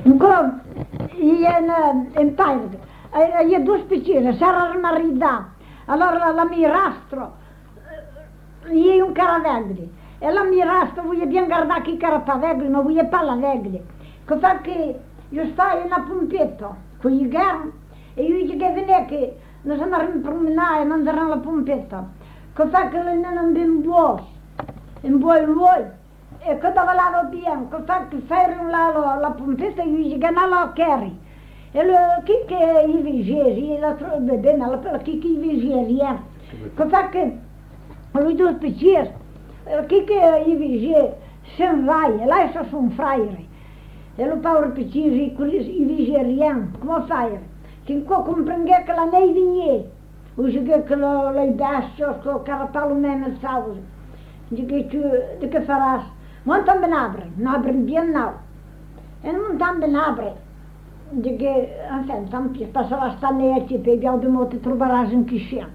Como ia em Paire, havia duas pesquisas, era a maridade. Allora la mi rastro, ia um cara alegre. Ela me rastro, volia bem guardar aqui cara para alegre, não volia para alegre. Que fa que eu estava na pompeta, com o guerra, e eu disse que vinha que nós andávamos a promenar e não andaram na pompeta. Que fa que ele não me boas, em boi loi. E que dava lá no bianco, que fa que feiram lá na pompeta e eu disse que não lá querem. Ele, que i vigesi, ele trouxe bebê, ela pela que i vigesi, que fa que lui duas pessoas, que i vigesi, sem vai, lá é só um fraire. Ele para repetir i vigerian, como fraire. Que compreender que ela nem vinha. O joguei que lá embaixo, que o cara está no mesmo sábado. De que farás? Não também não abrem bem não. E não também abrem. De que, enfim, tanto passava a estar nem aqui, pegar de moto trobaragem que chama.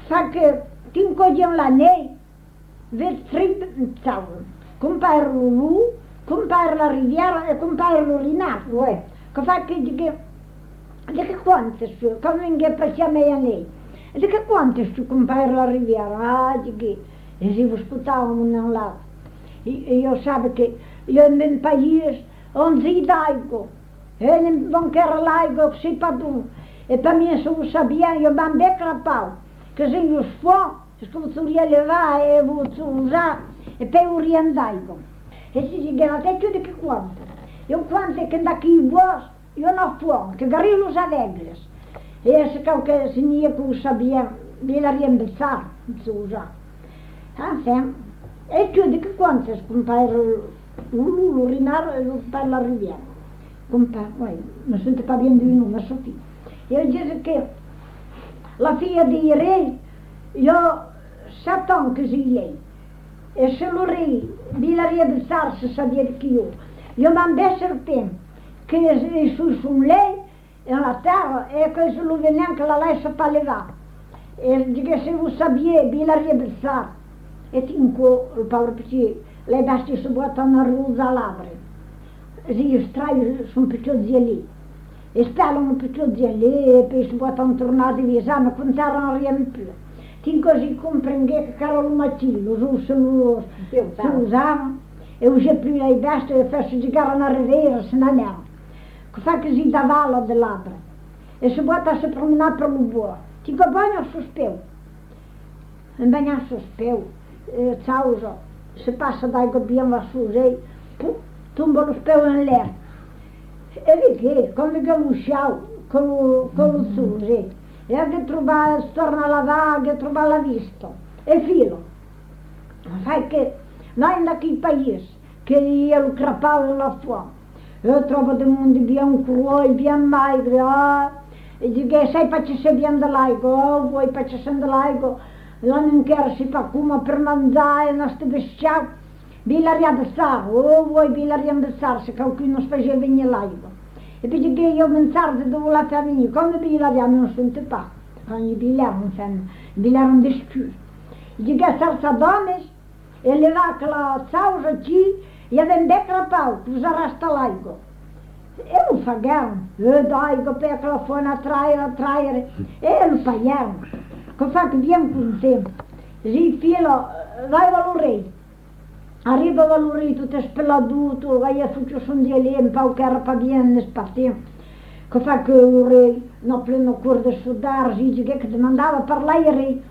Só que, tinha coisa lá nem, ver três sábado. Compare o Lu, compare a Riviera e compare o Rinato, ué. Que fa que, de que quantas, como ninguém parecia meia nem. De que quantas tu compare a Riviera? Ah, de que, eles escutavam não lá. E eu sabe que, eu no país, onde idaigo, eles vão querer lá e eu sei para tu. E para mim, se eu sabia, eu mandei crapau. Que se os fãs, que eu ia levar, eu vou usar, e para eu orientar. E se dizer, até tudo que conta. Eu conto que daqui vós, eu não fã, que garilos alegres. E esse que eu tinha que eu sabia, ele orientar, se usar. Assim, é tudo que contas, compadre, o Lulu, o Rinar, e o compadre a Riviera. Mas não está bem de uma, Sofia. Ele diz que a filha de rei, eu 7 anos que zilei. E se o rei vilaria de Sar, se sabia de que eu mandei serpente, que isso um lei, na terra, é que isso não vem que ela deixa para levar. Ele diz que se eu sabia, vilaria de Sar, e tinha o Paulo Petit, lá basta se botar na rua da labre. E os traios são pequenos ali. Eles pelam um pequenos ali, depois botam um tornado de exame, contaram a riampla. Tinha coisa que compreender que era uma tila, os se usavam, eu já primeiro basta, eu fecho de garra na ribeira, se não é. Que faz que se dava aula de labra. E se bota a se promenar pelo boa. Tinha banho a suspeu. Em banho a suspeu, sausa, se passa da água bem a sujei, tumba os pés em lé. E que, quando eu no chão, com o suje, é que trovar, se torna a lavar, que trovar a vista. E filo. Sai que, nós naquele país, que ia o crapau lá fora, eu trovo de mundo bem cruel, bem magro, e digo, sai para te ser bem de laigo, vou para te ser de laigo, lá não quero se para como permandar, nós te bestial. Bilaria besar, voi bilaria besar, se qualcuno non faceva venire l'aiuto. E poi che io pensavo dove la famiglia, quando bilaria non sente pas, quando bilaram, bilaram des più. E che sarsa dones, e leva aquela sauja aqui, e a vender crapau, que usar hasta l'aiuto. E não pagaram, eu daigo para aquela fone atrair, e não pagaram. Que fa que viam com o tempo, e filo, vai ao rei. Arriba valori tutto speladuto, vai a tutto son di lì, un po' che era pa bien spazio. Che fa che il re, no pleno cuore di sudare, dice che demandava parlare il re.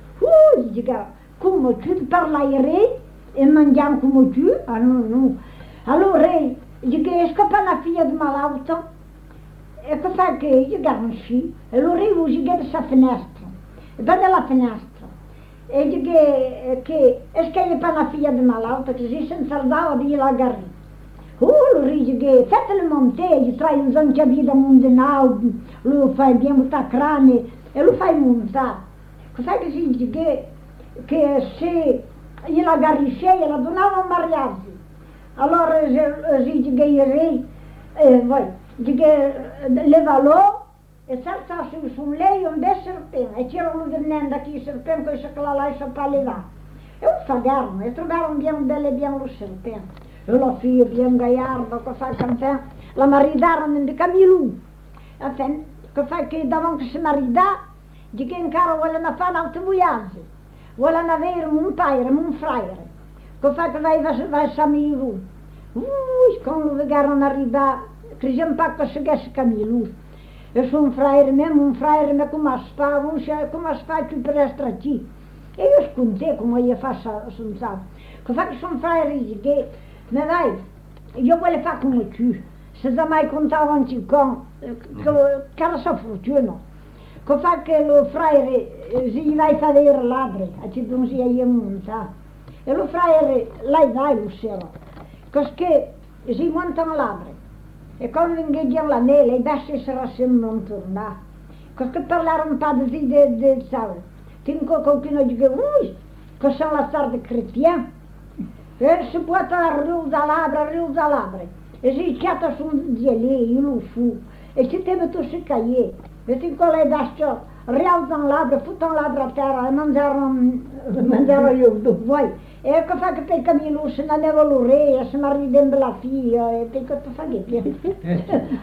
Dice, come tu parlare il re? E mangiamo come tu? Ah no. Allora il re, dice che scappa una figlia di malauto, e che fa che io garantisci, e il re dice che sa finestra, e vede la finestra. E dice che è per la figlia di malauta che si salvava di la garri. Lui dice che fate le monteggi, trae un zonche a vita mondenau, lo fai bien mutar crane e lo fai montare. Cos'è che si dice che se la garri cheia la donava a mariarsi. Allora si dice che il re, dice che levalò, e saltasse su lei un bel serpente, e c'erano venendo aqui il serpente, que aquela lá só para levar. Eu pagaram, e trovaram bem belo e bem o serpente. la fille bien gaillarde, que fa qu'enfin, la maridarono de Camilou. Enfin, que fa que d'avant que se marida, di che encara volevano fare un altro viaggio, volevano avere un padre, un frère, que fa que vai Camilou. Quando lo vegarono arrivare, crediam pas que seguisse Camilou. Eu sou um frère mesmo como se faz tu per estar aqui. Eu escontei como eu faço assim, sabe? Que fa que são frères que, mas vai, eu vou levar como tu. Se da mai contavam ti com, que era só fortuna. Que fa que o frère, se vai fazer ladre, a ti não se ia montar. E o frère, lá vai o céu. Que se montam ladre. E quando ingaggiamo la neve, i bassi saranno tornati. Perché parlare un po' di sale. Tinco qualcuno dice, ui, che sono la storia cristiana. E si può fare riusa labre. E si chiata su un lì, in un su. E si deve tu si caie. E tinco le bassi, rialzano labre, fottono labre a terra e mangiano io voi. E che fa che per Camillo se ne aveva l'urea, se mi ridembe la figlia, e che tu fa che